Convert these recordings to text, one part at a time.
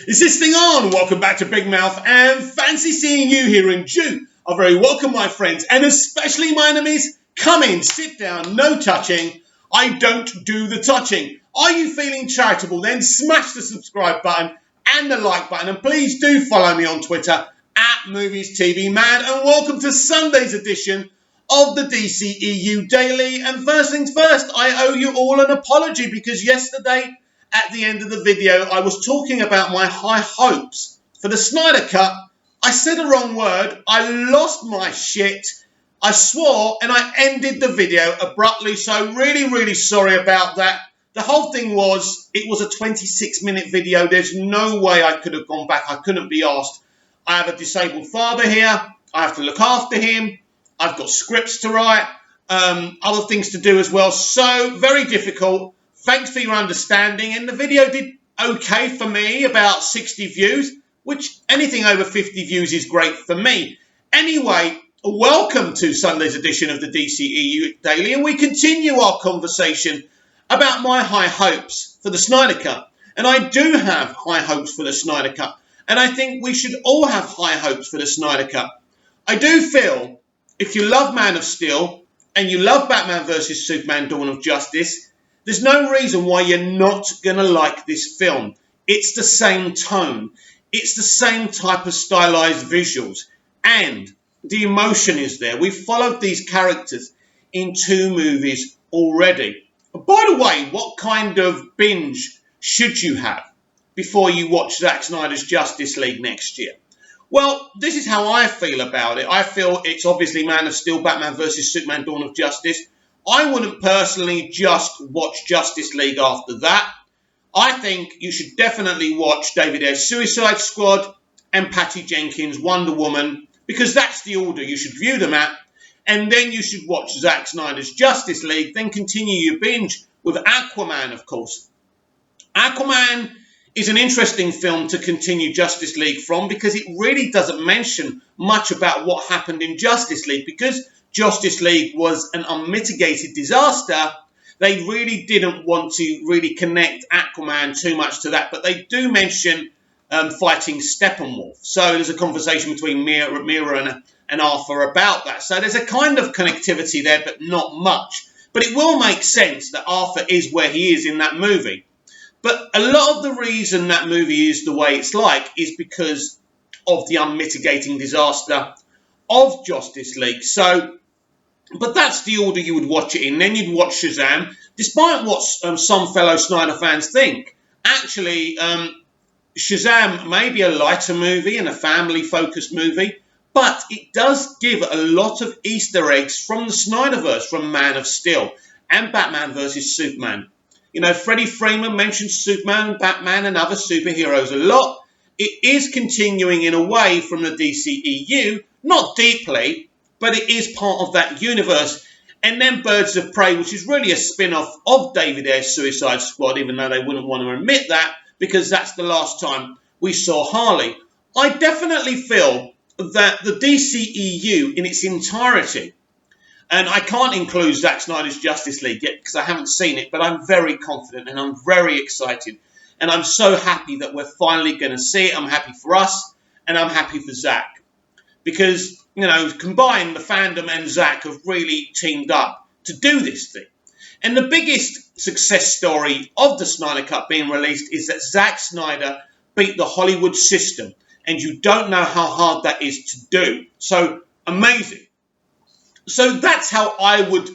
Is this thing on? Welcome back to Big Mouth and fancy seeing you here in June. Are very welcome, my friends, and especially my enemies. Come in, sit down, no touching. I don't do the touching. Are you feeling charitable? Then smash the subscribe button and the like button, and please do follow me on Twitter at Movies TV Man. And welcome to Sunday's edition of the DCEU Daily. And first things first, I owe you all an apology because yesterday, at the end of the video, I was talking about my high hopes for the Snyder Cut. I said a wrong word. I lost my shit. I swore and I ended the video abruptly. So really sorry about that. The whole thing was, it was a 26-minute video. There's no way I could have gone back. I couldn't be asked. I have a disabled father here. I have to look after him. I've got scripts to write, other things to do as well. So very difficult. Thanks for your understanding. And the video did okay for me, about 60 views, which anything over 50 views is great for me. Anyway, welcome to Sunday's edition of the DCEU Daily. And we continue our conversation about my high hopes for the Snyder Cut. And I do have high hopes for the Snyder Cut. And I think we should all have high hopes for the Snyder Cut. I do feel, if you love Man of Steel and you love Batman vs Superman Dawn of Justice, there's no reason why you're not going to like this film. It's the same tone. It's the same type of stylized visuals. And the emotion is there. We've followed these characters in 2 movies already. By the way, what kind of binge should you have before you watch Zack Snyder's Justice League next year? Well, this is how I feel about it. I feel it's obviously Man of Steel, Batman vs Superman Dawn of Justice. I wouldn't personally just watch Justice League after that. I think you should definitely watch David Ayer's Suicide Squad and Patty Jenkins' Wonder Woman, because that's the order you should view them at. And then you should watch Zack Snyder's Justice League, then continue your binge with Aquaman, of course. Aquaman is an interesting film to continue Justice League from because it really doesn't mention much about what happened in Justice League, because Justice League was an unmitigated disaster. They really didn't want to really connect Aquaman too much to that, but they do mention fighting Steppenwolf. So there's a conversation between Mira and Arthur about that. So there's a kind of connectivity there, but not much. But it will make sense that Arthur is where he is in that movie. But a lot of the reason that movie is the way it's like is because of the unmitigating disaster of Justice League. So, but that's the order you would watch it in. Then you'd watch Shazam. Despite what some fellow Snyder fans think, actually, Shazam may be a lighter movie and a family-focused movie, but it does give a lot of Easter eggs from the Snyderverse, from Man of Steel and Batman vs Superman. You know, Freddie Freeman mentions Superman, Batman, and other superheroes a lot. It is continuing in a way from the DCEU, not deeply, but it is part of that universe. And then Birds of Prey, which is really a spin-off of David Ayer's Suicide Squad, even though they wouldn't want to admit that, because that's the last time we saw Harley. I definitely feel that the DCEU in its entirety, and I can't include Zack Snyder's Justice League yet because I haven't seen it, but I'm very confident and I'm very excited. And I'm so happy that we're finally going to see it. I'm happy for us and I'm happy for Zack. Because, you know, combined, the fandom and Zack have really teamed up to do this thing. And the biggest success story of the Snyder Cut being released is that Zack Snyder beat the Hollywood system. And you don't know how hard that is to do. So, amazing. So that's how I would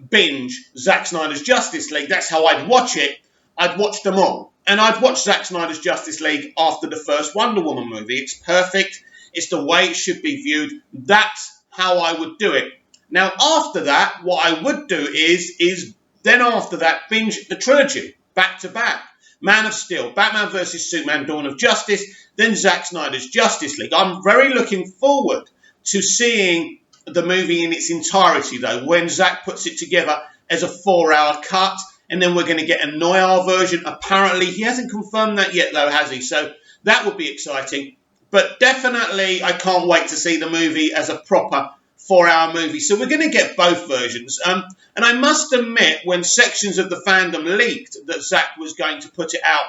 binge Zack Snyder's Justice League. That's how I'd watch it. I'd watch them all. And I'd watch Zack Snyder's Justice League after the first Wonder Woman movie. It's perfect. It's the way it should be viewed. That's how I would do it. Now, after that, what I would do is then after that, binge the trilogy back to back. Man of Steel, Batman vs Superman, Dawn of Justice, then Zack Snyder's Justice League. I'm very looking forward to seeing the movie in its entirety, though, when Zack puts it together as a 4-hour cut, and then we're going to get a noir version. Apparently, he hasn't confirmed that yet, though, has he? So that would be exciting. But definitely, I can't wait to see the movie as a proper 4-hour movie. So we're going to get both versions. And I must admit, when sections of the fandom leaked that Zack was going to put it out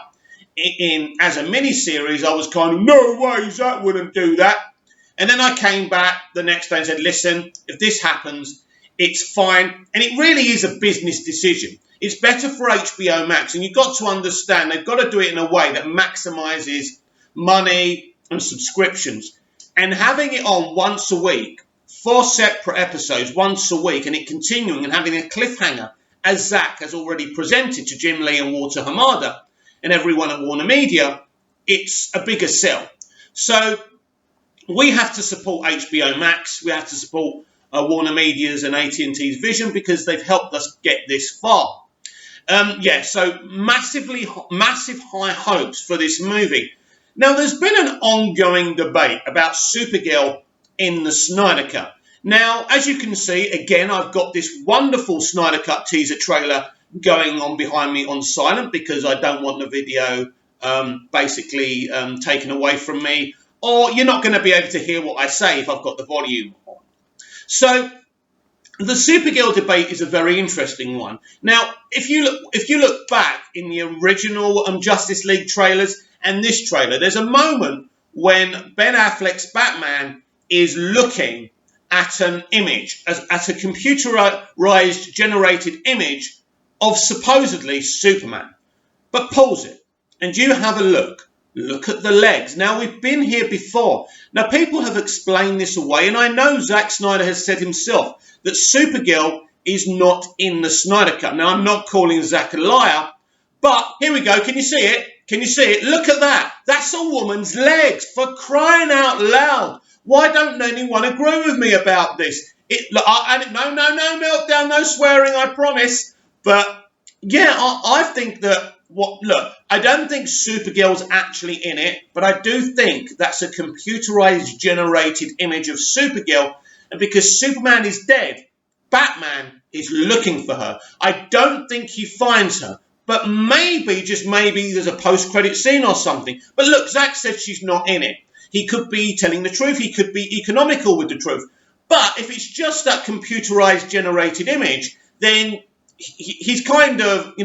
in as a mini-series, I was kind of, no way, Zach wouldn't do that. And then I came back the next day and said, listen, if this happens, it's fine. And it really is a business decision. It's better for HBO Max. And you've got to understand, they've got to do it in a way that maximizes money and subscriptions. And having it on once a week, 4 separate episodes once a week, and it continuing and having a cliffhanger, as Zach has already presented to Jim Lee and Walter Hamada and everyone at Warner Media, it's a bigger sell. So we have to support HBO Max. We have to support Warner Media's and AT&T's vision because they've helped us get this far. So massive high hopes for this movie. Now, there's been an ongoing debate about Supergirl in the Snyder Cut. Now, as you can see, again, I've got this wonderful Snyder Cut teaser trailer going on behind me on silent because I don't want the video taken away from me, or you're not going to be able to hear what I say if I've got the volume on. So the Supergirl debate is a very interesting one. Now, if you look back in the original Justice League trailers and this trailer, there's a moment when Ben Affleck's Batman is looking at an image, at a computerized generated image of supposedly Superman. But pause it and you have a look. Look at the legs. Now, we've been here before. Now, people have explained this away, and I know Zack Snyder has said himself that Supergirl is not in the Snyder Cut. Now, I'm not calling Zack a liar, but here we go. Can you see it? Can you see it? Look at that. That's a woman's legs, for crying out loud. Why don't anyone agree with me about this? No meltdown, no swearing, I promise. But yeah, I think that I don't think Supergirl's actually in it, but I do think that's a computerized generated image of Supergirl. And because Superman is dead, Batman is looking for her. I don't think he finds her, but maybe, just maybe, there's a post-credit scene or something. But look, Zack said she's not in it. He could be telling the truth. He could be economical with the truth. But if it's just that computerized generated image, then he's kind of,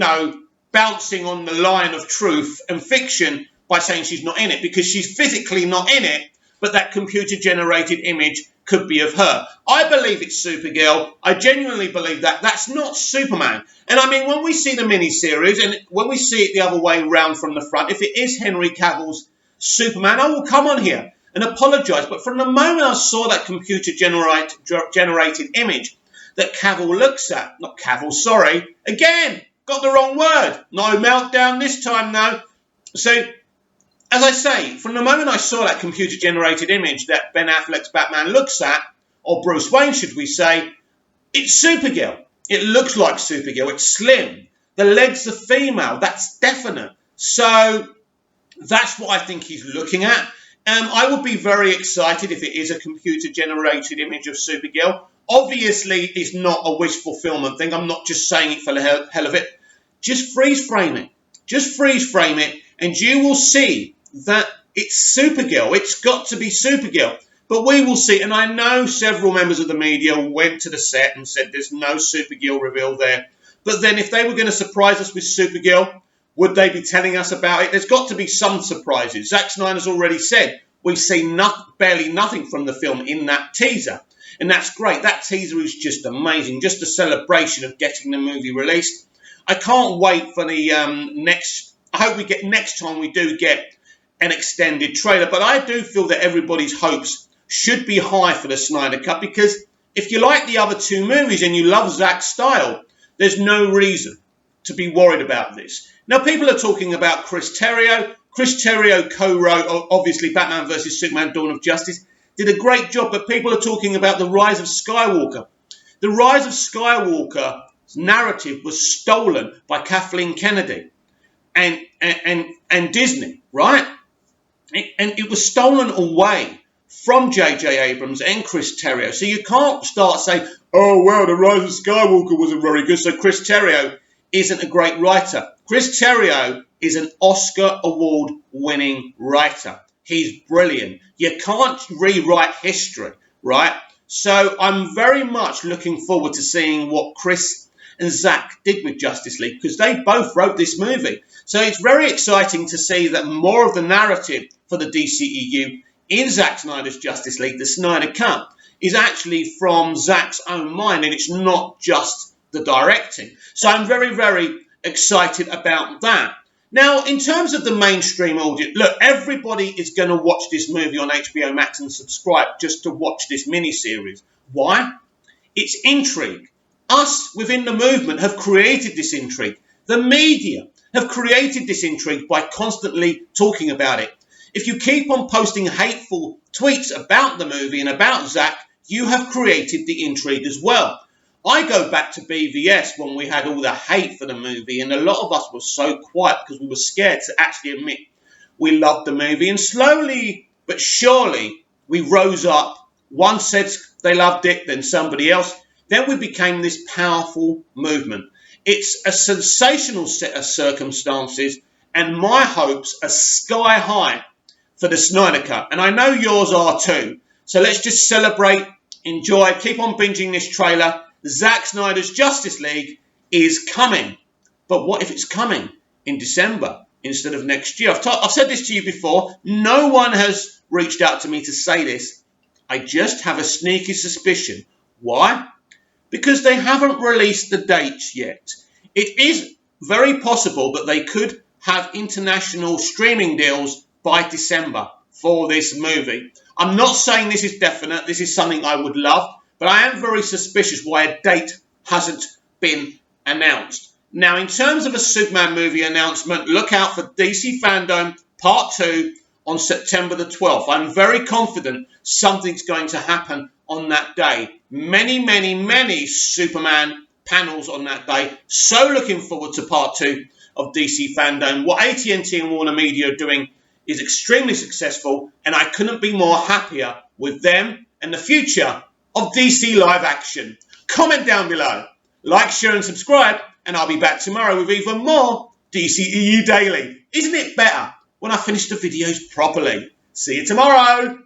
bouncing on the line of truth and fiction by saying she's not in it, because she's physically not in it, but that computer-generated image could be of her. I believe it's Supergirl. I genuinely believe that. That's not Superman. And I mean, when we see the miniseries, and when we see it the other way round from the front, if it is Henry Cavill's Superman, I will come on here and apologise. But from the moment I saw that computer-generated image that Cavill looks at, not Cavill, sorry, again, got the wrong word. No meltdown this time, though. So, as I say, from the moment I saw that computer-generated image that Ben Affleck's Batman looks at, or Bruce Wayne, should we say, it's Supergirl. It looks like Supergirl. It's slim. The legs are female. That's definite. So, that's what I think he's looking at. I would be very excited if it is a computer-generated image of Supergirl. Obviously, it's not a wish fulfillment thing. I'm not just saying it for the hell of it. Just freeze frame it. Just freeze frame it, and you will see that it's Supergirl. It's got to be Supergirl. But we will see. And I know several members of the media went to the set and said there's no Supergirl reveal there. But then if they were going to surprise us with Supergirl, would they be telling us about it? There's got to be some surprises. Zack Snyder's already said we see barely nothing from the film in that teaser. And that's great. That teaser is just amazing. Just a celebration of getting the movie released. I can't wait for the I hope we get next time we do get an extended trailer. But I do feel that everybody's hopes should be high for the Snyder Cut, because if you like the other two movies and you love Zack's style, there's no reason to be worried about this. Now, people are talking about Chris Terrio. Chris Terrio co-wrote, obviously, Batman vs. Superman: Dawn of Justice. Did a great job, but people are talking about The Rise of Skywalker. The Rise of Skywalker's narrative was stolen by Kathleen Kennedy and Disney, right? And it was stolen away from J.J. Abrams and Chris Terrio. So you can't start saying, oh, well, The Rise of Skywalker wasn't very good, so Chris Terrio isn't a great writer. Chris Terrio is an Oscar award-winning writer. He's brilliant. You can't rewrite history, right? So I'm very much looking forward to seeing what Chris and Zack did with Justice League, because they both wrote this movie. So it's very exciting to see that more of the narrative for the DCEU in Zack Snyder's Justice League, the Snyder Cut, is actually from Zack's own mind, and it's not just the directing. So I'm very, very excited about that. Now, in terms of the mainstream audience, look, everybody is going to watch this movie on HBO Max and subscribe just to watch this miniseries. Why? It's intrigue. Us within the movement have created this intrigue. The media have created this intrigue by constantly talking about it. If you keep on posting hateful tweets about the movie and about Zack, you have created the intrigue as well. I go back to BVS when we had all the hate for the movie, and a lot of us were so quiet because we were scared to actually admit we loved the movie. And slowly but surely we rose up. One said they loved it, then somebody else. Then we became this powerful movement. It's a sensational set of circumstances, and my hopes are sky high for the Snyder Cut. And I know yours are too. So let's just celebrate, enjoy, keep on binging this trailer. Zack Snyder's Justice League is coming. But what if it's coming in December instead of next year? I've said this to you before. No one has reached out to me to say this. I just have a sneaky suspicion. Why? Because they haven't released the dates yet. It is very possible that they could have international streaming deals by December for this movie. I'm not saying this is definite. This is something I would love. But I am very suspicious why a date hasn't been announced. Now, in terms of a Superman movie announcement, look out for DC Fandom Part 2 on September the 12th. I'm very confident something's going to happen on that day. Many, many, many Superman panels on that day. So looking forward to Part 2 of DC Fandom. What AT&T and Warner Media are doing is extremely successful, and I couldn't be more happier with them and the future of DC live action. Comment down below, like, share and subscribe, and I'll be back tomorrow with even more DCEU Daily. Isn't it better when I finish the videos properly? See you tomorrow.